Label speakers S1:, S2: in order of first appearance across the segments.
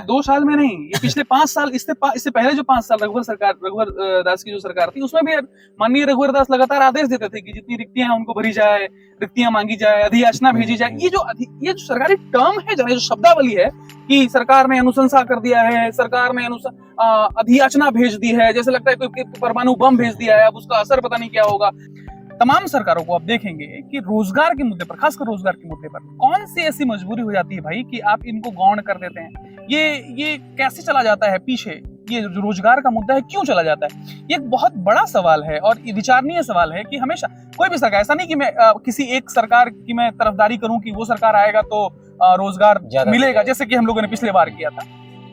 S1: 2 साल में नहीं, ये पिछले 5 साल, इससे पहले जो 5 साल रघुवर दास की जो सरकार थी, उसमें भी माननीय रघुवर दास लगातार आदेश देते थे कि जितनी रिक्तियां हैं उनको भरी जाए, रिक्तियां मांगी जाए, अधियाचना भेजी जाए। ये जो सरकारी टर्म है, जो शब्दावली है कि सरकार ने अनुशंसा कर दिया है, सरकार ने अधियाचना भेज दी है, जैसे लगता है कोई परमाणु बम भेज दिया है, अब उसका असर पता नहीं क्या होगा। तमाम सरकारों को आप देखेंगे कि रोजगार के मुद्दे पर, खासकर रोजगार के मुद्दे पर कौन सी ऐसी मजबूरी हो जाती है भाई कि आप इनको गौण कर देते हैं। ये कैसे चला जाता है पीछे, ये जो रोजगार का मुद्दा है क्यों चला जाता है, ये एक बहुत बड़ा सवाल है और विचारणीय सवाल है कि हमेशा कोई भी सरकार, ऐसा नहीं कि मैं किसी एक सरकार की मैं तरफदारी करूं कि वो सरकार आएगा तो रोजगार मिलेगा, जैसे कि हम लोगों ने पिछले बार किया था,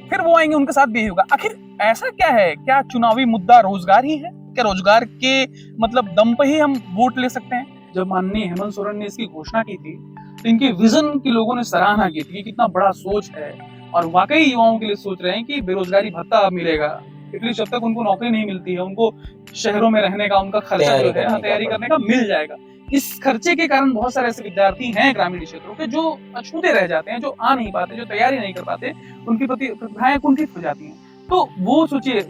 S1: फिर वो आएंगे उनके साथ भी होगा। आखिर ऐसा क्या है, क्या चुनावी मुद्दा रोजगार ही है? क्या रोजगार के मतलब दम पे ही हम वोट ले सकते हैं? जब माननीय हेमंत सोरेन ने इसकी घोषणा की थी तो इनके विजन की लोगों ने सराहना की थी कि कितना बड़ा सोच है और वाकई युवाओं के लिए सोच रहे हैं कि बेरोजगारी भत्ता अब मिलेगा। एटलीस्ट जब तक उनको नौकरी नहीं मिलती है, उनको शहरों में रहने का उनका खर्चा जो है तैयारी करने का मिल जाएगा। इस खर्चे के कारण बहुत सारे ऐसे विद्यार्थी हैं ग्रामीण क्षेत्रों के जो अछूते रह जाते हैं, जो आ नहीं पाते, जो तैयारी नहीं कर पाते, उनकी प्रतिभाएं कुंठित हो जाती हैं। तो वो सोचिए,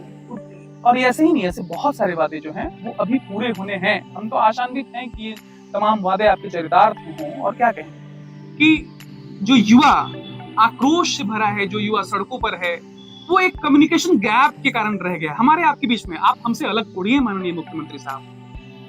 S1: और ऐसे ही नहीं, ऐसे बहुत सारे वादे जो हैं वो अभी पूरे होने हैं। हम तो आशान्वित हैं कि ये तमाम वादे आपके चरितार्थ हों। और क्या कहें कि जो युवा आक्रोश से भरा है, जो युवा सड़कों पर है, वो एक कम्युनिकेशन गैप के कारण रह गया हमारे आपके बीच में। आप हमसे अलग थोड़ी है माननीय मुख्यमंत्री साहब,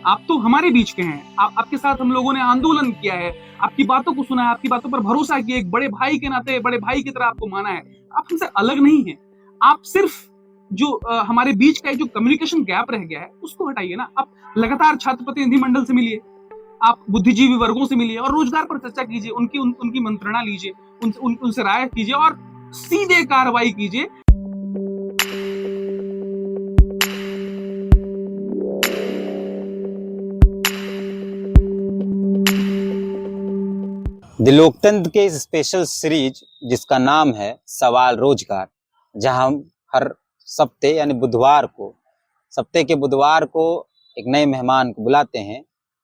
S1: आप तो हमारे बीच के हैं। आपके साथ हम लोगों ने आंदोलन किया है, आपकी बातों को सुना है, आपकी बातों पर भरोसा किया, एक बड़े भाई के नाते बड़े भाई की तरह आपको माना है। आप हमसे अलग नहीं है। आप सिर्फ जो हमारे बीच का जो कम्युनिकेशन गैप रह गया है उसको हटाइए ना। आप लगातार छात्र प्रतिनिधि मंडल से मिलिए, आप बुद्धिजीवी वर्गों से मिलिए और रोजगार पर चर्चा कीजिए, उनकी मंत्रणा लीजिए, उनसे राय कीजिए और सीधे कार्रवाई कीजिए।
S2: द लोकतंत्र के इस स्पेशल सीरीज जिसका नाम है सवाल रोजगार, जहां हम हर सप्ते यानी सप्ते के बुधवार को एक नए मेहमान को बुलाते हैं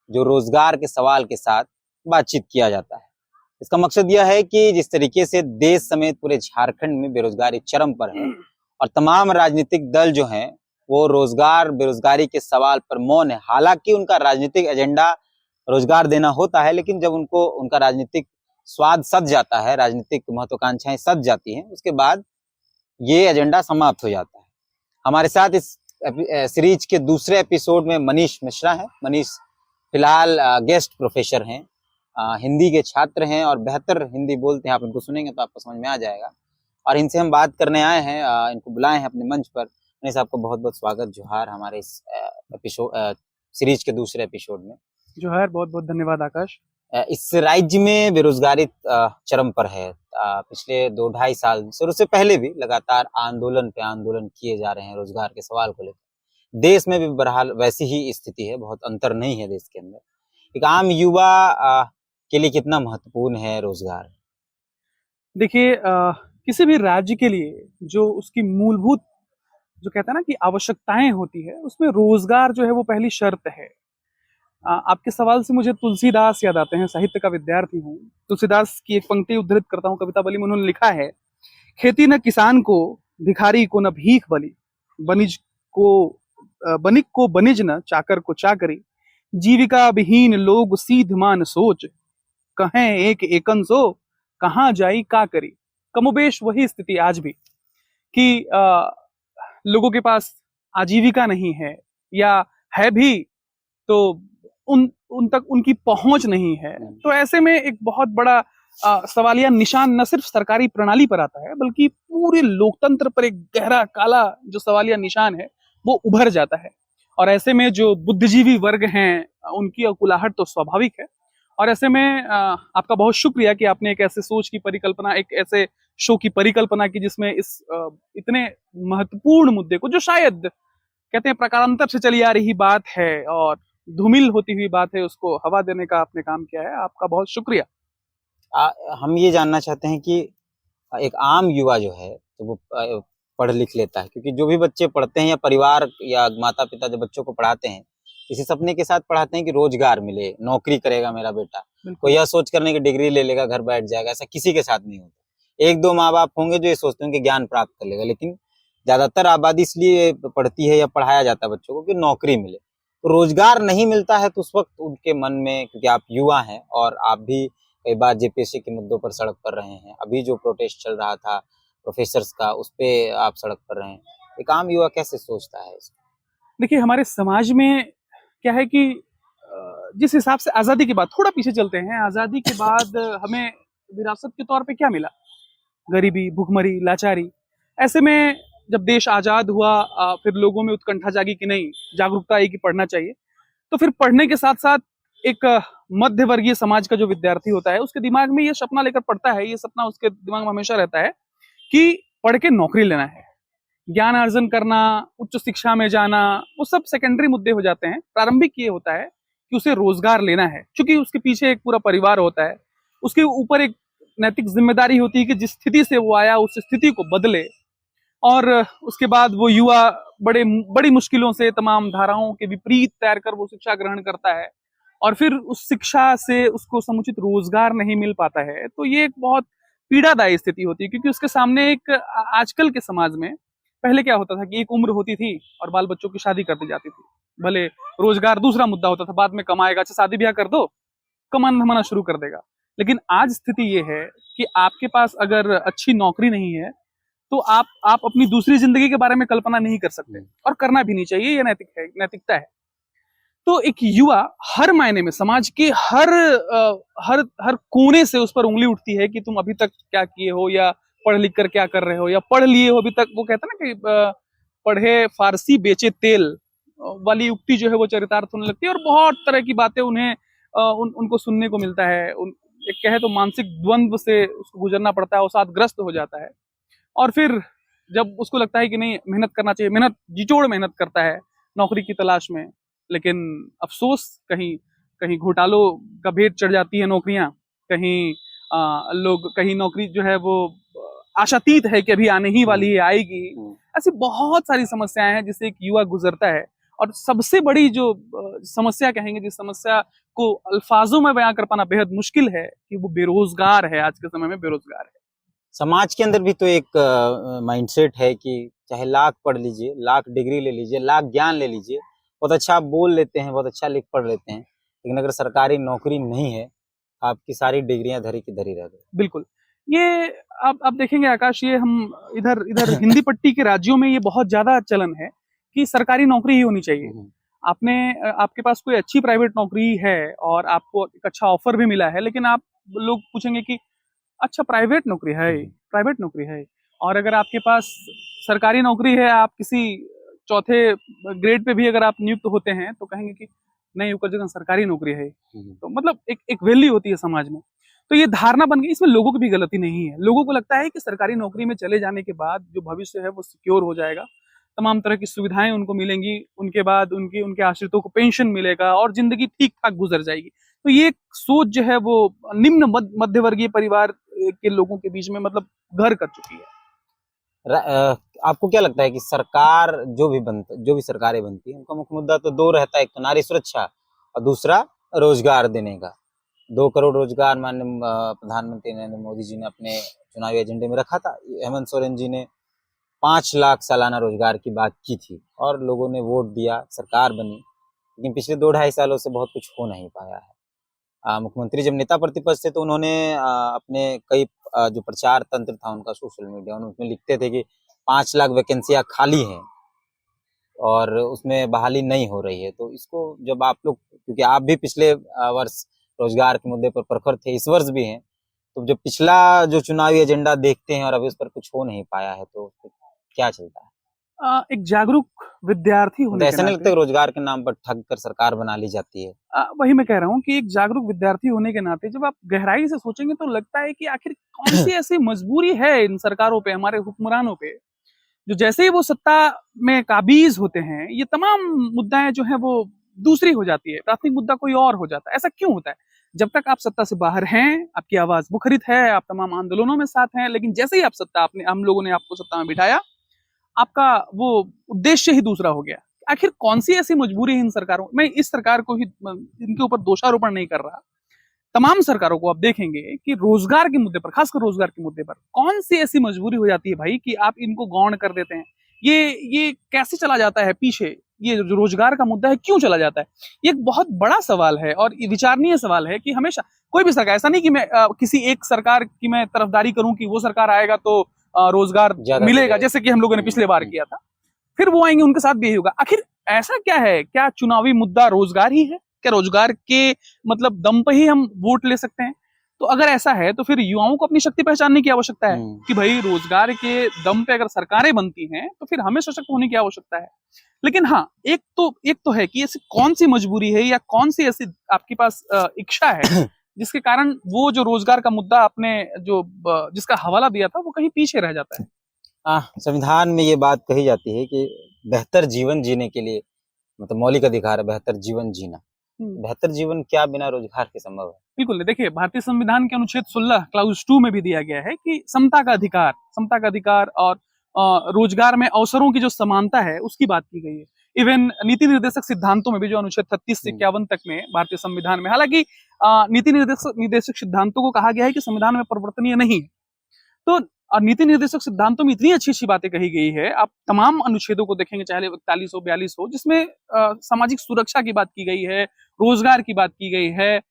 S2: जो रोजगार के सवाल के साथ बातचीत किया जाता है। इसका मकसद यह है कि जिस तरीके से देश समेत पूरे झारखंड में बेरोजगारी चरम पर है और तमाम राजनीतिक दल जो हैं वो बेरोजगारी के सवाल पर मौन है। हालांकि उनका राजनीतिक एजेंडा रोजगार देना होता है, लेकिन जब उनका राजनीतिक स्वाद सध जाता है, राजनीतिक महत्वाकांक्षाएं सध जाती हैं, उसके बाद ये एजेंडा समाप्त हो जाता है। हमारे साथ इस सीरीज के दूसरे एपिसोड में मनीष मिश्रा हैं। मनीष फिलहाल गेस्ट प्रोफेसर हैं, हिंदी के छात्र हैं और बेहतर हिंदी बोलते हैं। आप इनको सुनेंगे तो आपको समझ में आ जाएगा और इनसे हम बात करने आए हैं, इनको बुलाए हैं अपने मंच पर। मनीष, आपको बहुत बहुत स्वागत, जोहार हमारे इस सीरीज के दूसरे एपिसोड में।
S1: जोहार, बहुत बहुत धन्यवाद आकाश।
S2: इस राज्य में बेरोजगारी चरम पर है। पिछले 2-2.5 साल से और उससे पहले भी लगातार आंदोलन पे आंदोलन किए जा रहे हैं रोजगार के सवाल को लेकर। देश में भी बहरहाल वैसी ही स्थिति है, बहुत अंतर नहीं है देश के अंदर। एक आम युवा के लिए कितना महत्वपूर्ण है रोजगार?
S1: देखिए, किसी भी राज्य के लिए जो उसकी मूलभूत, जो कहते हैं ना कि आवश्यकताएं होती है, उसमें रोजगार जो है वो पहली शर्त है। आपके सवाल से मुझे तुलसीदास याद आते हैं, साहित्य का विद्यार्थी हूँ। तुलसीदास की एक पंक्ति उद्धृत करता हूँ कविता बली में। उन्होंने लिखा है, खेती न किसान को, भिखारी को न भीख बली, बनिक को बनिज न, चाकर को चाकरी, जीविका विहीन लोग सीध मान सोच, कहें एक एकन सो, कहाँ जाई का करी। कमोबेश वही स्थिति आज भी कि लोगों के पास आजीविका नहीं है, या है भी तो उन तक उनकी पहुंच नहीं है। तो ऐसे में एक बहुत बड़ा सवालिया निशान न सिर्फ सरकारी प्रणाली पर आता है, बल्कि पूरे लोकतंत्र पर एक गहरा काला जो सवालिया निशान है वो उभर जाता है। और ऐसे में जो बुद्धिजीवी वर्ग हैं उनकी अकुलाहट तो स्वाभाविक है। और ऐसे में आपका बहुत शुक्रिया कि आपने एक ऐसे सोच की परिकल्पना, एक ऐसे शो की परिकल्पना की जिसमें इस इतने महत्वपूर्ण मुद्दे को, जो शायद कहते हैं प्रकारांतर से चली आ रही बात है और धूमिल होती हुई बात है, उसको हवा देने का आपने काम किया है। आपका बहुत शुक्रिया।
S2: हम ये जानना चाहते हैं कि एक आम युवा जो है तो वो पढ़ लिख लेता है, क्योंकि जो भी बच्चे पढ़ते हैं या परिवार या माता पिता जो बच्चों को पढ़ाते हैं, इसी सपने के साथ पढ़ाते हैं कि रोजगार मिले, नौकरी करेगा मेरा बेटा। कोई यह सोच करने की डिग्री ले लेगा, घर बैठ जाएगा, ऐसा किसी के साथ नहीं होता। एक दो माँ बाप होंगे जो ये सोचते हैं कि ज्ञान प्राप्त कर लेगा, लेकिन ज्यादातर आबादी इसलिए पढ़ती है या पढ़ाया जाता है बच्चों को कि नौकरी मिले। तो रोजगार नहीं मिलता है तो उस वक्त उनके मन में, क्योंकि आप युवा हैं और आप भी कई बार जेपीएससी के मुद्दों पर सड़क पर रहे हैं, अभी जो प्रोटेस्ट चल रहा था प्रोफेसर्स का, उस पे आप सड़क पर रहे हैं, एक आम युवा कैसे सोचता है इसको?
S1: देखिए, हमारे समाज में क्या है कि जिस हिसाब से आजादी के बाद, थोड़ा पीछे चलते हैं, आजादी के बाद हमें विरासत के तौर पे क्या मिला? गरीबी, भूखमरी, लाचारी। ऐसे में जब देश आजाद हुआ, फिर लोगों में उत्कंठा जागी कि नहीं, जागरूकता आई कि पढ़ना चाहिए। तो फिर पढ़ने के साथ साथ एक मध्य वर्गीय समाज का जो विद्यार्थी होता है, उसके दिमाग में ये सपना लेकर पढ़ता है, ये सपना उसके दिमाग में हमेशा रहता है कि पढ़ के नौकरी लेना है, ज्ञान अर्जन करना, उच्च शिक्षा में जाना, वो सब सेकेंडरी मुद्दे हो जाते हैं। प्रारंभिक ये होता है कि उसे रोजगार लेना है, क्योंकि उसके पीछे एक पूरा परिवार होता है, उसके ऊपर एक नैतिक जिम्मेदारी होती है कि जिस स्थिति से वो आया उस स्थिति को बदले। और उसके बाद वो युवा बड़ी मुश्किलों से, तमाम धाराओं के विपरीत तैर कर वो शिक्षा ग्रहण करता है, और फिर उस शिक्षा से उसको समुचित रोजगार नहीं मिल पाता है। तो ये एक बहुत पीड़ादायी स्थिति होती है, क्योंकि उसके सामने एक आजकल के समाज में, पहले क्या होता था कि एक उम्र होती थी और बाल बच्चों की शादी कर दी जाती थी। भले रोजगार दूसरा मुद्दा होता था, बाद में कमाएगा, अच्छा शादी ब्याह कर दो, कमाना धमाना शुरू कर देगा। लेकिन आज स्थिति ये है कि आपके पास अगर अच्छी नौकरी नहीं है तो आप अपनी दूसरी जिंदगी के बारे में कल्पना नहीं कर सकते, और करना भी नहीं चाहिए, ये नैतिकता है। तो एक युवा हर मायने में समाज के हर कोने से उस पर उंगली उठती है कि तुम अभी तक क्या किए हो, या पढ़ लिख कर क्या कर रहे हो, या पढ़ लिए हो अभी तक। वो कहता है ना कि पढ़े फारसी बेचे तेल वाली उक्ति जो है वो चरितार्थ होने लगती है, और बहुत तरह की बातें उन्हें उनको सुनने को मिलता है। एक कहे तो मानसिक द्वंद्व से उसको गुजरना पड़ता है, वो साथग्रस्त हो जाता है। और फिर जब उसको लगता है कि नहीं, मेहनत करना चाहिए, जिचोड़ मेहनत करता है नौकरी की तलाश में, लेकिन अफसोस कहीं कहीं घोटालों का भेद चढ़ जाती है नौकरियां, कहीं कहीं नौकरी जो है वो आशातीत है कि अभी आने ही वाली है, आएगी। ऐसी बहुत सारी समस्याएं हैं जिससे एक युवा गुजरता है। और सबसे बड़ी जो समस्या कहेंगे, जिस समस्या को अल्फाजों में बयां कर पाना बेहद मुश्किल है, कि वो बेरोजगार है। आज के समय में बेरोजगार है।
S2: समाज के अंदर भी तो एक माइंडसेट है कि चाहे लाख पढ़ लीजिए, लाख डिग्री ले लीजिए, लाख ज्ञान ले लीजिए, बहुत अच्छा आप बोल लेते हैं, बहुत अच्छा लिख पढ़ लेते हैं, लेकिन अगर सरकारी नौकरी नहीं है, आपकी सारी डिग्रियां धरी की धरी रह गई।
S1: बिल्कुल। ये आप देखेंगे आकाश, ये हम इधर इधर हिंदी पट्टी के राज्यों में ये बहुत ज्यादा चलन है कि सरकारी नौकरी ही होनी चाहिए। आपके पास कोई अच्छी प्राइवेट नौकरी है और आपको एक अच्छा ऑफर भी मिला है, लेकिन आप लोग पूछेंगे कि अच्छा प्राइवेट नौकरी है, और अगर आपके पास सरकारी नौकरी है, आप किसी चौथे ग्रेड पे भी अगर आप नियुक्त होते हैं, तो कहेंगे कि नहीं, ऊपर जगह सरकारी नौकरी है। तो मतलब एक वैल्यू होती है समाज में। तो ये धारणा बन गई। इसमें लोगों की भी गलती नहीं है। लोगों को लगता है कि सरकारी नौकरी में चले जाने के बाद जो भविष्य है वो सिक्योर हो जाएगा, तमाम तरह की सुविधाएं उनको मिलेंगी, उनके बाद उनके आश्रितों को पेंशन मिलेगा और जिंदगी ठीक ठाक गुजर जाएगी। तो ये सोच जो है वो निम्न मध्य वर्गीय परिवार के लोगों के बीच में मतलब घर कर चुकी है।
S2: आपको क्या लगता है कि सरकार जो भी सरकारें बनती है, उनका मुख्य मुद्दा तो दो रहता है, एक तो नारी सुरक्षा और दूसरा रोजगार देने का। 2 करोड़ रोजगार माननीय प्रधानमंत्री नरेंद्र मोदी जी ने अपने चुनावी एजेंडे में रखा था। हेमंत सोरेन जी ने 5 लाख सालाना रोजगार की बात की थी और लोगों ने वोट दिया, सरकार बनी, लेकिन पिछले 2-2.5 सालों से बहुत कुछ हो नहीं पाया है। मुख्यमंत्री जब नेता प्रतिपक्ष थे तो उन्होंने अपने कई जो प्रचार तंत्र था उनका सोशल मीडिया, उसमें लिखते थे कि 5 लाख वैकेंसियां खाली हैं और उसमें बहाली नहीं हो रही है। तो इसको जब आप लोग, क्योंकि आप भी पिछले वर्ष रोजगार के मुद्दे पर प्रखर थे, इस वर्ष भी हैं, तो जब पिछला जो चुनावी एजेंडा देखते हैं और अभी उस पर कुछ हो नहीं पाया है, तो क्या चलता है?
S1: एक जागरूक विद्यार्थी होने
S2: ऐसा नहीं लगता रोजगार के नाम पर ठग कर सरकार बना ली जाती है?
S1: वही मैं कह रहा हूँ कि एक जागरूक विद्यार्थी होने के नाते जब आप गहराई से सोचेंगे तो लगता है कि आखिर कौन सी ऐसी मजबूरी है इन सरकारों पे, हमारे हुक्मरानों पे, जो जैसे ही वो सत्ता में काबिज होते हैं, ये तमाम मुद्दाएं जो है वो दूसरी हो जाती है, प्राथमिक मुद्दा कोई और हो जाता है। ऐसा क्यों होता है? जब तक आप सत्ता से बाहर हैं, आपकी आवाज मुखरित है, आप तमाम आंदोलनों में साथ हैं, लेकिन जैसे ही हम लोगों ने आपको सत्ता में बिठाया, आपका वो उद्देश्य ही दूसरा हो गया। आखिर कौन सी ऐसी मजबूरी है इन सरकारों? मैं इस सरकार को ही, इनके ऊपर दोषारोपण नहीं कर रहा, तमाम सरकारों को आप देखेंगे कि रोजगार के मुद्दे पर, खासकर रोजगार के मुद्दे पर कौन सी ऐसी मजबूरी हो जाती है भाई कि आप इनको गौण कर देते हैं। ये कैसे चला जाता है पीछे, ये जो रोजगार का मुद्दा है क्यों चला जाता है, ये एक बहुत बड़ा सवाल है और ये विचारणीय सवाल है कि हमेशा कोई भी सरकार, ऐसा नहीं कि मैं किसी एक सरकार की मैं तरफदारी करूं कि वो सरकार आएगा तो रोजगार मिलेगा, जैसे कि हम लोगों ने पिछले बार किया था, फिर वो आएंगे उनके साथ भी यही होगा। आखिर ऐसा क्या है, क्या चुनावी मुद्दा रोजगार ही है? क्या रोजगार के मतलब दम पे ही हम वोट ले सकते हैं? तो अगर ऐसा है तो फिर युवाओं को अपनी शक्ति पहचानने की आवश्यकता है कि भाई रोजगार के दम पे अगर सरकारें बनती हैं तो फिर हमें सशक्त होने की आवश्यकता है। लेकिन हाँ, एक तो है कि ऐसी कौन सी मजबूरी है या कौन सी ऐसी आपके पास इच्छा है जिसके कारण वो जो रोजगार का मुद्दा आपने जो जिसका हवाला दिया था वो कहीं पीछे रह जाता है।
S2: संविधान में ये बात कही जाती है कि बेहतर जीवन जीने के लिए, मतलब मौलिक अधिकार है बेहतर जीवन जीना। बेहतर जीवन क्या बिना रोजगार के संभव है?
S1: बिल्कुल, देखिए भारतीय संविधान के अनुच्छेद 16 क्लाउज 2 में भी दिया गया है कि समता का अधिकार और रोजगार में अवसरों की जो समानता है उसकी बात की गई है। इवन नीति निर्देशक सिद्धांतों में भी जो अनुच्छेद 36 से 51 तक में भारतीय संविधान में, हालांकि नीति निर्देशक सिद्धांतों को कहा गया है कि संविधान में परिवर्तनीय नहीं है, तो नीति निर्देशक सिद्धांतों में इतनी अच्छी अच्छी बातें कही गई है। आप तमाम अनुच्छेदों को देखेंगे, चाहे 41 हो 42 हो, जिसमें सामाजिक सुरक्षा की बात की गई है, रोजगार की बात की गई है।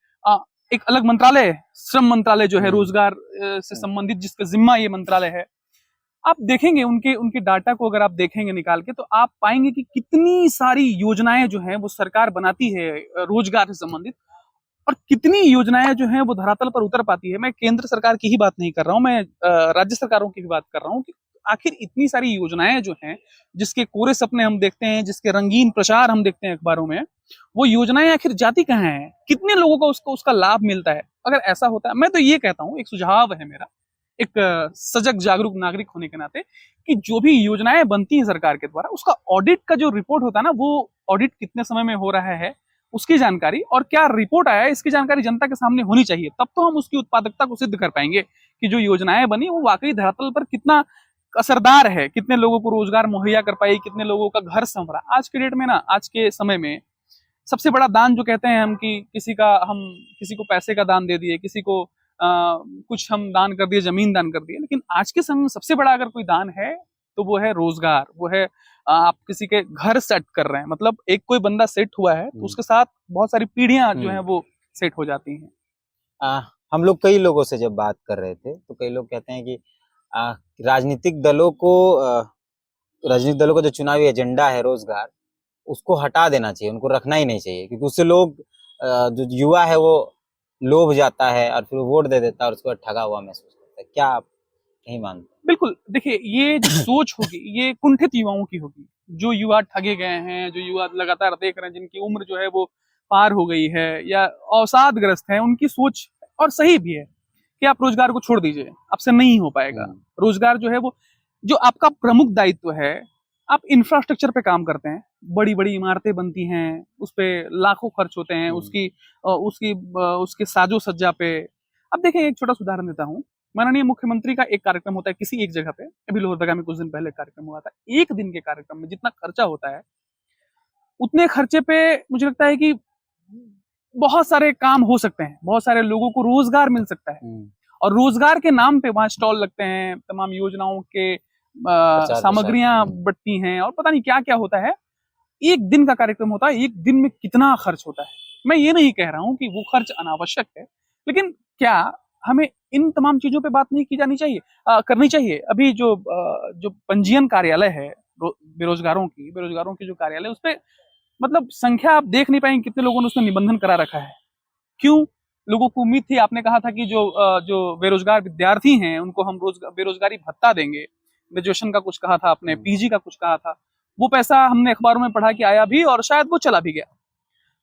S1: एक अलग मंत्रालय, श्रम मंत्रालय जो है रोजगार से संबंधित, जिसका जिम्मा ये मंत्रालय है। आप देखेंगे उनके डाटा को अगर आप देखेंगे निकाल के, तो आप पाएंगे कि कितनी सारी योजनाएं जो हैं वो सरकार बनाती है रोजगार से संबंधित, और कितनी योजनाएं जो हैं वो धरातल पर उतर पाती है। मैं केंद्र सरकार की ही बात नहीं कर रहा हूं, मैं राज्य सरकारों की भी बात कर रहा हूं कि आखिर इतनी सारी योजनाएं जो हैं, जिसके कोरे सपने हम देखते हैं, जिसके रंगीन प्रचार हम देखते हैं अखबारों में, वो योजनाएं आखिर जाती कहाँ हैं, कितने लोगों को उसका लाभ मिलता है? अगर ऐसा होता है, मैं तो ये कहता हूँ, एक सुझाव है मेरा एक सजग जागरूक नागरिक होने के नाते, कि जो भी योजनाएं बनती हैं सरकार के द्वारा, उसका ऑडिट का जो रिपोर्ट होता है ना, वो ऑडिट कितने समय में हो रहा है उसकी जानकारी, और क्या रिपोर्ट आया है इसकी जानकारी जनता के सामने होनी चाहिए। तब तो हम उसकी उत्पादकता को सिद्ध कर पाएंगे कि जो योजनाएं बनी वो वाकई धरातल पर कितना असरदार है, कितने लोगों को रोजगार मुहैया कर पाई, कितने लोगों का घर संवरा। आज के डेट में ना, आज के समय में सबसे बड़ा दान जो कहते हैं हम कि किसी को पैसे का दान दे दिए, किसी को कुछ हम दान कर दिए, जमीन दान कर दिए, लेकिन आज के समय में सबसे बड़ा अगर कोई दान है तो वो है रोजगार, वो है आप किसी के घर सेट कर रहे हैं। मतलब एक कोई बंदा सेट हुआ है तो उसके साथ बहुत सारी पीढ़ियां जो हैं वो सेट हो जाती हैं।
S2: हम लोग कई लोगों से जब बात कर रहे थे तो कई लोग कहते हैं कि राजनीतिक दलों का जो चुनावी एजेंडा है रोजगार, उसको हटा देना चाहिए, उनको रखना ही नहीं चाहिए, क्योंकि उससे लोग जो युवा है वो लोभ जाता है और फिर वोट दे देता है और उसको ठगा हुआ महसूस करता है। क्या आप नहीं मानते?
S1: बिल्कुल, देखिए ये जो सोच होगी ये कुंठित युवाओं की होगी, जो युवा ठगे गए हैं, जो युवा लगातार देख रहे हैं, जिनकी उम्र जो है वो पार हो गई है या अवसादग्रस्त है, उनकी सोच, और सही भी है, कि आप रोजगार को छोड़ दीजिए, आपसे नहीं हो पाएगा। रोजगार जो है वो, जो आपका प्रमुख दायित्व है, आप इंफ्रास्ट्रक्चर पे काम करते हैं, बड़ी बड़ी इमारतें बनती हैं, उस पे लाखों खर्च होते हैं, उसके साजो सज्जा पे। अब देखिए, एक छोटा उदाहरण देता हूँ। माननीय मुख्यमंत्री का एक कार्यक्रम होता है किसी एक जगह पे, अभी लोहरदगा में कुछ दिन पहले कार्यक्रम हुआ था। एक दिन के कार्यक्रम में जितना खर्चा होता है, उतने खर्चे पे मुझे लगता है कि बहुत सारे काम हो सकते हैं, बहुत सारे लोगों को रोजगार मिल सकता है, और रोजगार के नाम पे वहां स्टॉल लगते हैं, तमाम योजनाओं के सामग्रियां बटती हैं, और पता नहीं क्या क्या होता है। एक दिन का कार्यक्रम होता है, एक दिन में कितना खर्च होता है। मैं ये नहीं कह रहा हूं कि वो खर्च अनावश्यक है, लेकिन क्या हमें इन तमाम चीजों पे बात नहीं की जानी चाहिए, करनी चाहिए? अभी जो पंजीयन कार्यालय है बेरोजगारों की जो कार्यालय, उस पे मतलब संख्या आप देख नहीं पाएंगे कितने लोगों ने उसमें निबंधन करा रखा है। क्यों? लोगों को उम्मीद थी, आपने कहा था कि जो बेरोजगार विद्यार्थी हैं उनको हम बेरोजगारी भत्ता देंगे, ग्रेजुएशन का कुछ कहा था आपने, पीजी का कुछ कहा था, वो पैसा हमने अखबारों में पढ़ा कि आया भी और शायद वो चला भी गया।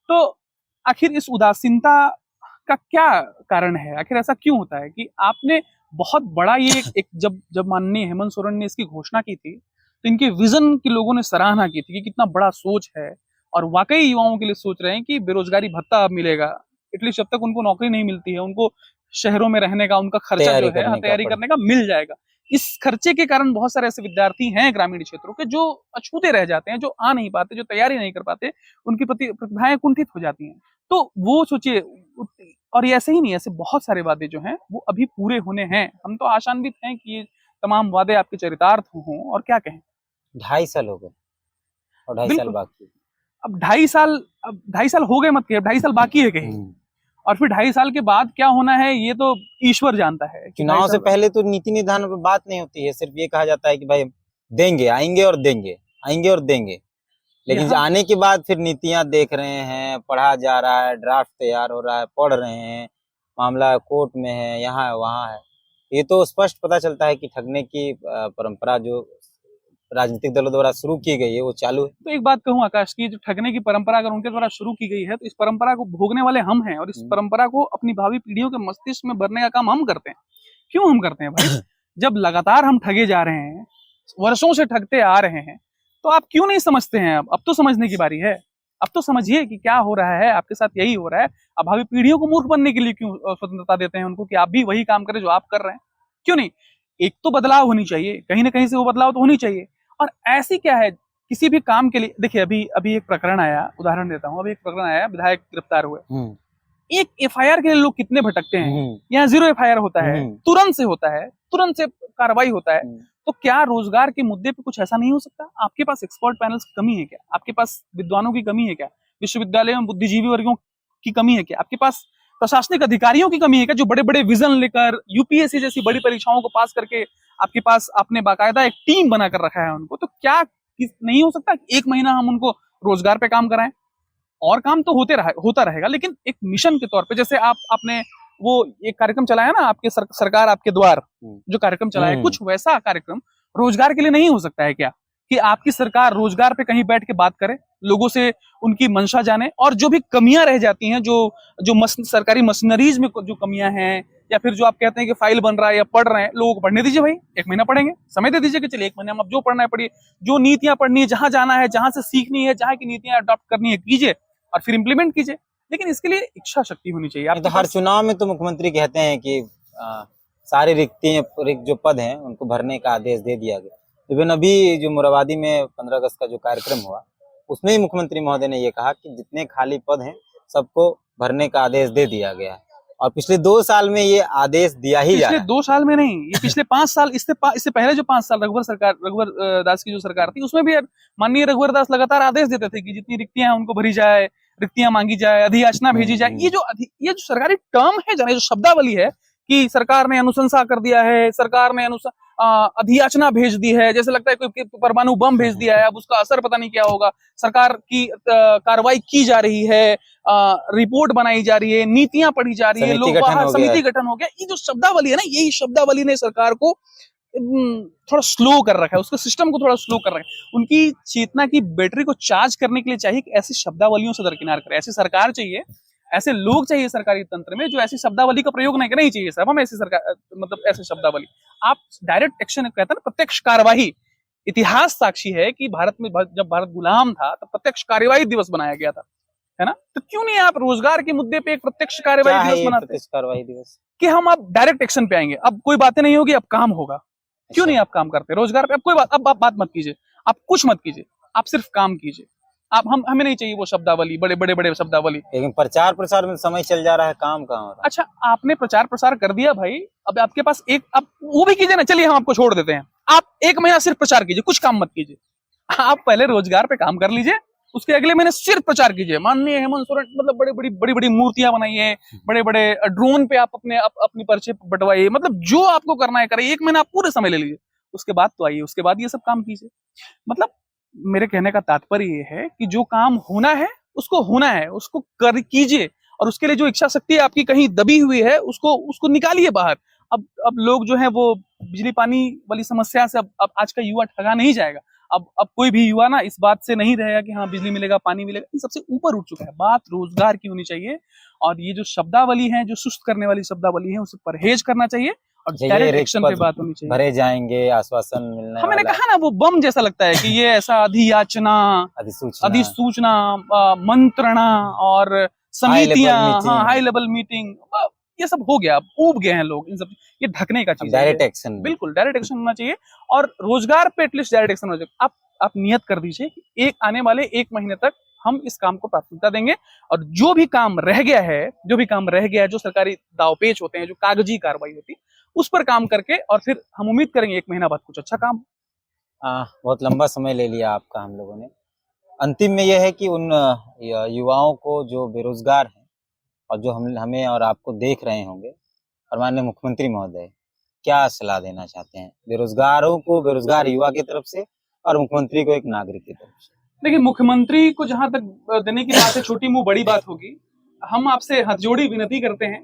S1: तो आखिर इस उदासीनता का क्या कारण है? आखिर ऐसा क्यों होता है कि आपने बहुत बड़ा ये एक जब माननीय हेमंत सोरेन ने इसकी घोषणा की थी, तो इनके विजन की लोगों ने सराहना की थी कि कितना बड़ा सोच है, और वाकई युवाओं के लिए सोच रहे हैं कि बेरोजगारी भत्ता अब मिलेगा। एटलीस्ट जब तक उनको नौकरी नहीं मिलती है, उनको शहरों में रहने का उनका खर्चा जो है तैयारी करने का मिल जाएगा। इस खर्चे के कारण बहुत सारे ऐसे विद्यार्थी हैं ग्रामीण क्षेत्रों के जो अछूते रह जाते हैं, जो आ नहीं पाते, जो तैयारी नहीं कर पाते, उनकी प्रतिभाएं कुंठित हो जाती हैं। तो वो सोचिए, और ये ऐसे ही नहीं, ऐसे बहुत सारे वादे जो हैं वो अभी पूरे होने हैं। हम तो आशान्वित हैं कि ये तमाम वादे आपके चरितार्थ हों, और क्या कहें।
S2: 2.5 साल हो गए और 2.5 साल
S1: बिल्कुल।
S2: बाकी।
S1: अब 2.5 साल हो गए मत कहिए, अब 2.5 साल बाकी है कहीं। और फिर 2.5 साल के बाद क्या होना है ये तो ईश्वर जानता है कि
S2: चुनाव
S1: 2.5
S2: से
S1: साल
S2: पहले तो नीति निर्धारण पर बात नहीं होती है, सिर्फ ये कहा जाता है कि भाई देंगे, आएंगे और देंगे, आएंगे और देंगे। लेकिन
S1: यहाँ
S2: आने के बाद फिर नीतियां देख रहे हैं, पढ़ा जा रहा है, ड्राफ्ट तैयार हो रहा है, पढ़ रहे हैं, मामला कोर्ट में है, यहाँ है, वहाँ है। ये तो स्पष्ट पता चलता है कि ठगने की परंपरा जो राजनीतिक दलों द्वारा शुरू की गई है वो चालू है।
S1: तो एक बात कहूं आकाश की, जो ठगने की परंपरा अगर उनके द्वारा शुरू की गई है तो इस परंपरा को भोगने वाले हम हैं, और इस परंपरा को अपनी भावी पीढ़ियों के मस्तिष्क में भरने का काम हम करते हैं। क्यों हम करते हैं भाई? जब लगातार हम ठगे जा रहे हैं, वर्षों से ठगते आ रहे हैं, तो आप क्यों नहीं समझते हैं? अब तो समझने की बारी है। अब तो समझिए कि क्या हो रहा है, आपके साथ यही हो रहा है। अब भावी पीढ़ियों को मूर्ख बनने के लिए क्यों स्वतंत्रता देते हैं उनको कि आप भी वही काम करें जो आप कर रहे हैं? क्यों नहीं? एक तो बदलाव होनी चाहिए, कहीं ना कहीं से वो बदलाव तो होनी चाहिए। और ऐसी क्या है, किसी भी काम के लिए देखिए, अभी एक प्रकरण आया, उदाहरण देता हूँ, अभी एक प्रकरण आया, विधायक गिरफ्तार हुए। एक एफआईआर के लिए लोग कितने भटकते हैं। यहाँ 0 एफआईआर होता है, तुरंत से होता है, तुरंत से कार्रवाई होता है। तो क्या रोजगार के मुद्दे पे कुछ ऐसा नहीं हो सकता? आपके पास एक्सपर्ट पैनल्स की कमी है क्या? आपके पास विद्वानों की कमी है क्या? विश्वविद्यालय में बुद्धिजीवी वर्गों की कमी है क्या? आपके पास प्रशासनिक अधिकारियों की कमी है क्या, जो बड़े बड़े विजन लेकर यूपीएससी जैसी बड़ी परीक्षाओं को पास करके आपके पास आपने बाकायदा एक टीम बनाकर रखा है उनको? तो क्या नहीं हो सकता कि 1 महीना हम उनको रोजगार पे काम कराएं? और काम तो होता रहेगा, लेकिन एक मिशन के तौर पे, जैसे आपने वो एक कार्यक्रम चलाया ना, आपके सरकार आपके द्वार, जो कार्यक्रम चलाया, कुछ वैसा कार्यक्रम रोजगार के लिए नहीं हो सकता है क्या? कि आपकी सरकार रोजगार पे कहीं बैठ के बात करे, लोगों से उनकी मंशा जाने, और जो भी कमियां रह जाती हैं, जो सरकारी मशीनरीज में जो कमियां हैं, या फिर जो आप कहते हैं कि फाइल बन रहा है या पढ़ रहे हैं, लोगों को पढ़ने दीजिए भाई। 1 महीना पढ़ेंगे, समय दे दीजिए कि चलिए 1 महीने हम अब जो पढ़ना है पढ़िए, जो नीतियां पढ़नी है, जहां जाना है, जहां से सीखनी है, जहां की नीतियां अडॉप्ट करनी है कीजिए, और फिर इंप्लीमेंट कीजिए। लेकिन इसके लिए इच्छा शक्ति होनी चाहिए।
S2: तो हर चुनाव में तो मुख्यमंत्री कहते हैं कि सारी रिक्त जो पद हैं उनको भरने का आदेश दे दिया गया। लेकिन अभी जो मोराबादी में 15 अगस्त का जो कार्यक्रम हुआ, उसमें ही मुख्यमंत्री महोदय ने ये कहा कि जितने खाली पद हैं सबको भरने का आदेश दे दिया गया है। और पिछले 2 साल में ये आदेश दिया ही जा रहा है।
S1: पिछले 2 साल में नहीं, ये पिछले 5 साल, इससे पहले जो 5 साल रघुवर दास की जो सरकार थी, उसमें भी माननीय रघुवर दास लगातार आदेश देते थे कि जितनी रिक्तियां हैं उनको भरी जाए, रिक्तियां मांगी जाए, अधियाचना भेजी जाए। ये जो सरकारी टर्म है, जो शब्दावली है कि सरकार ने अनुशंसा कर दिया है, सरकार ने अधियाचना भेज दी है, जैसे लगता है कोई परमाणु बम भेज दिया है, अब उसका असर पता नहीं क्या होगा। सरकार की कार्रवाई की जा रही है, रिपोर्ट बनाई जा रही है, नीतियां पढ़ी जा रही है, लोग बाहर समिति गठन हो गया। ये जो शब्दावली है ना, यही शब्दावली ने सरकार को थोड़ा स्लो कर रखा है, उसके सिस्टम को थोड़ा स्लो कर रखा है। उनकी चेतना की बैटरी को चार्ज करने के लिए चाहिए कि ऐसी शब्दावलियों से दरकिनार करे। ऐसी सरकार चाहिए, ऐसे लोग चाहिए सरकारी तंत्र में जो ऐसी शब्दावली का प्रयोग नहीं चाहिए साहब। हम ऐसी सरकार, मतलब ऐसी शब्दावली, आप डायरेक्ट एक्शन कहते हैं ना, प्रत्यक्ष कार्यवाही। इतिहास साक्षी है कि भारत में जब भारत गुलाम था तब प्रत्यक्ष कार्यवाही दिवस बनाया गया था, है ना? तो क्यों नहीं आप रोजगार के मुद्दे पे एक प्रत्यक्ष कार्यवाही दिवस मनाते?
S2: प्रत्यक्ष कार्यवाही दिवस
S1: कि हम अब डायरेक्ट एक्शन पे आएंगे, अब कोई बातें नहीं होगी, अब काम होगा। क्यों नहीं आप काम करते रोजगार पे? अब कोई बात, अब आप बात मत कीजिए, आप कुछ मत कीजिए, आप सिर्फ काम कीजिए। आप हमें नहीं चाहिए वो शब्दावली, बड़े शब्दावली।
S2: लेकिन प्रचार प्रसार में समय चल जा रहा है, काम कहाँ हो रहा है?
S1: अच्छा, आपने प्रचार प्रसार कर दिया भाई, अब आपके पास आप वो भी कीजिए ना, चलिए हम आपको छोड़ देते हैं। आप 1 महीना सिर्फ प्रचार कीजिए, कुछ काम मत कीजिए। आप पहले रोजगार पे काम कर लीजिए, उसके अगले महीने सिर्फ प्रचार कीजिए। माननीय हेमंत सोरेन, मतलब बड़ी बड़ी मूर्तियां बनाइए, बड़े बड़े ड्रोन पे आप अपनी पर्चे बंटवाइए, मतलब जो आपको करना है करिए। 1 महीना आप पूरे समय ले लीजिए, उसके बाद तो आइए, उसके बाद ये सब काम कीजिए। मतलब मेरे कहने का तात्पर्य ये है कि जो काम होना है उसको होना है, उसको कीजिए, और उसके लिए जो इच्छा शक्ति आपकी कहीं दबी हुई है उसको निकालिए बाहर। अब लोग जो है वो बिजली पानी वाली समस्या से अब आज का युवा ठगा नहीं जाएगा। अब कोई भी युवा ना इस बात से नहीं रहेगा कि हाँ बिजली मिलेगा, पानी मिलेगा, इन सबसे ऊपर उठ चुका है। बात रोजगार की होनी चाहिए, और ये जो शब्दावली है, जो सुस्त करने वाली शब्दावली है, उससे परहेज करना चाहिए, और डायरेक्ट एक्शन पे बात होनी चाहिए।
S2: भरे जाएंगे, आश्वासन मिलने वाला।
S1: मैंने कहा ना, वो बम जैसा लगता है कि ये ऐसा अधियाचना, अधिसूचना, मंत्रणा और समितियां, हाँ, हाई लेवल मीटिंग, ये सब हो गया, अब ऊब गए हैं लोग इन सब, ये ढकने का चीज है।
S2: Direct action.
S1: बिल्कुल डायरेक्ट एक्शन होना चाहिए, और रोजगार पे एटलीस्ट डायरेक्ट एक्शन होना चाहिए। आप नियत कर दीजिए कि एक आने वाले 1 महीने तक हम इस काम को प्राथमिकता देंगे, और जो भी काम रह गया है, जो सरकारी दावपेच होते हैं, जो कागजी कार्रवाई होती है, उस पर काम करके, और फिर हम उम्मीद करेंगे 1 महीना बाद कुछ अच्छा काम।
S2: बहुत लंबा समय ले लिया आपका हम लोगों ने। अंतिम में यह है कि उन युवाओं को जो बेरोजगार हैं और जो हमें और आपको देख रहे होंगे, और माननीय मुख्यमंत्री महोदय क्या सलाह देना चाहते हैं बेरोजगारों को, बेरोजगार युवा की तरफ से, और मुख्यमंत्री को एक नागरिक की तरफ से?
S1: देखिए, मुख्यमंत्री को जहां तक देने की बात है, छोटी मुंह बड़ी बात होगी। हम आपसे हाथ जोड़ी विनती करते हैं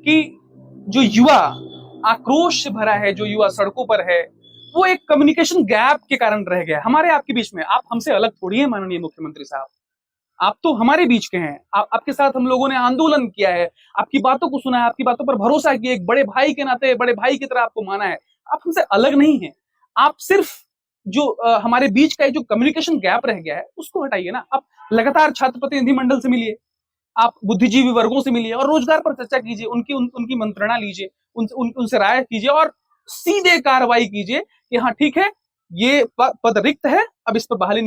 S1: कि जो युवा आक्रोश से भरा है, जो युवा सड़कों पर है, वो एक कम्युनिकेशन गैप के कारण रह गया है हमारे आपके बीच में। आप हमसे अलग थोड़ी है माननीय मुख्यमंत्री साहब, आप तो हमारे बीच के हैं। आपके साथ हम लोगों ने आंदोलन किया है, आपकी बातों को सुना है, आपकी बातों पर भरोसा किया, एक बड़े भाई के नाते बड़े भाई की तरह आपको माना है। आप हमसे अलग नहीं है। आप सिर्फ जो हमारे बीच का जो कम्युनिकेशन गैप रह गया है उसको हटाइए ना। आप लगातार छात्र प्रतिनिधि मंडल से मिलिए, आप बुद्धिजीवी वर्गों से मिलिए, और रोजगार पर चर्चा कीजिए, उनकी मंत्रणा लीजिए, उनसे राय कीजिए, और सीधे कार्रवाई कीजिए कि हाँ ठीक है, ये पद रिक्त है, अब इस पर बहाली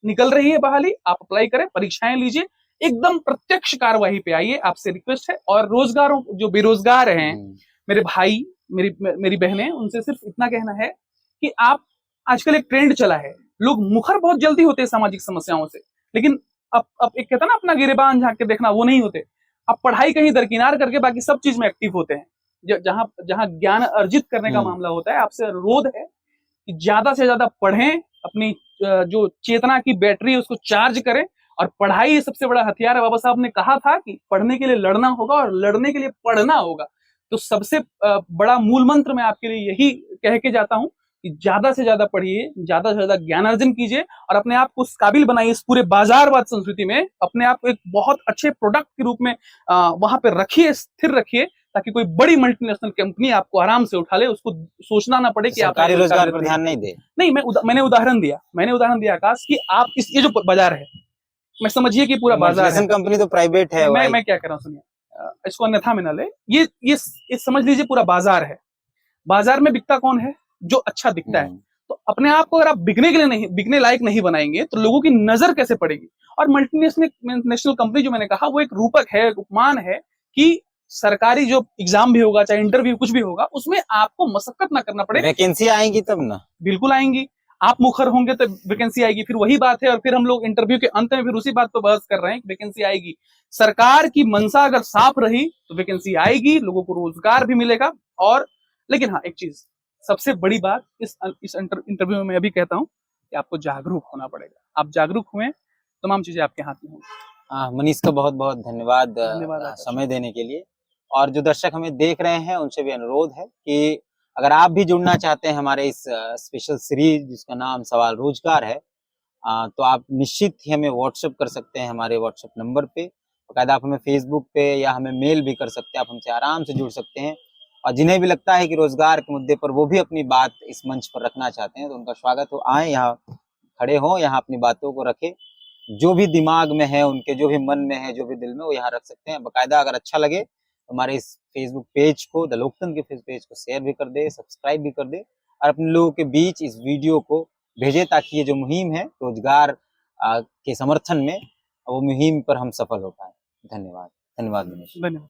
S1: निकल रही है बहाली, आप अप्लाई करें, परीक्षाएं लीजिए, एकदम प्रत्यक्ष कार्यवाही पे आइए, आपसे रिक्वेस्ट है। और रोजगारों जो बेरोजगार हैं, मेरे भाई, मेरी बहनें, उनसे सिर्फ इतना कहना है कि आप, आजकल एक ट्रेंड चला है, लोग मुखर बहुत जल्दी होते हैं सामाजिक समस्याओं से, लेकिन अब एक कहता ना अपना गिरेबान झांक के देखना, वो नहीं होते। अब पढ़ाई कहीं दरकिनार करके बाकी सब चीज में एक्टिव होते हैं। जहां जहां ज्ञान अर्जित करने का मामला होता है, आपसे अनुरोध है कि ज्यादा से ज्यादा पढ़ें, अपनी जो चेतना की बैटरी है उसको चार्ज करें, और पढ़ाई सबसे बड़ा हथियार है। बाबा साहब ने कहा था कि पढ़ने के लिए लड़ना होगा और लड़ने के लिए पढ़ना होगा। तो सबसे बड़ा मूल मंत्र मैं आपके लिए यही कह के जाता हूं कि ज्यादा से ज्यादा पढ़िए, ज्यादा से ज्यादा ज्ञान अर्जन कीजिए, और अपने आप को उस काबिल बनाइए इस पूरे बाजारवाद संस्कृति में, अपने आप को एक बहुत अच्छे प्रोडक्ट के रूप में वहां पे रखिए, स्थिर रखिए, ताकि कोई बड़ी मल्टीनेशनल कंपनी आपको आराम से उठा ले, उसको सोचना ना पड़े कि आप
S2: सरकारी रोजगार पर ध्यान नहीं दे।
S1: नहीं, मैंने उदाहरण दिया आकाश, कि आप ये जो बाजार है, मैं समझिए कि पूरा बाजार है,
S2: कंपनी तो प्राइवेट है।
S1: मैं क्या कह रहा हूँ, सुनिए, इसको अन्यथा में ना ले, ये समझ लीजिए पूरा बाजार है। बाजार में बिकता कौन है? जो अच्छा दिखता है। तो अपने आप को अगर आप बिकने लायक नहीं बनाएंगे, तो लोगों की नजर कैसे पड़ेगी? और मल्टीनेशनल कंपनी जो मैंने कहा, वो एक रूपक है, एक उपमान है कि सरकारी जो एग्जाम भी होगा, चाहे इंटरव्यू कुछ भी होगा, उसमें आपको मशक्कत ना करना पड़े।
S2: वैकेंसी आएंगी तब ना,
S1: बिल्कुल आएंगी। आप मुखर होंगे तो वैकेंसी आएगी, फिर वही बात है, और फिर हम लोग इंटरव्यू के अंत में फिर उसी बात पर बहस कर रहे हैं कि वैकेंसी आएगी। सरकार की मंशा अगर साफ रही तो वैकेंसी आएगी, लोगों को रोजगार भी मिलेगा। और लेकिन हाँ, एक चीज सबसे बड़ी बात इस इंटरव्यू में मैं अभी कहता हूँ कि आपको जागरूक होना पड़ेगा। आप जागरूक हुए, तमाम चीजें आपके हाथ में होंगी।
S2: मनीष का बहुत बहुत धन्यवाद समय देने के लिए। और जो दर्शक हमें देख रहे हैं, उनसे भी अनुरोध है कि अगर आप भी जुड़ना चाहते हैं हमारे इस स्पेशल सीरीज जिसका नाम सवाल रोजगार है, तो आप निश्चित ही हमें व्हाट्सएप कर सकते हैं हमारे व्हाट्सएप नंबर पे। बाकायदा आप हमें फेसबुक पे या हमें मेल भी कर सकते हैं, आप हमसे आराम से जुड़ सकते हैं। और जिन्हें भी लगता है कि रोजगार के मुद्दे पर वो भी अपनी बात इस मंच पर रखना चाहते हैं, तो उनका स्वागत हो, आए यहाँ खड़े हों, यहाँ अपनी बातों को रखें, जो भी दिमाग में है, उनके जो भी मन में है, जो भी दिल में, वो यहाँ रख सकते हैं। बाकायदा अगर अच्छा लगे तो हमारे इस फेसबुक पेज को, द लोकतंत्र के फेसबुक पेज को शेयर भी कर दे, सब्सक्राइब भी कर दे, और अपने लोगों के बीच इस वीडियो को भेजे, ताकि ये जो मुहिम है रोजगार के समर्थन में, वो मुहिम पर हम सफल हो पाए। धन्यवाद। धन्यवाद मनीष।
S1: धन्यवाद।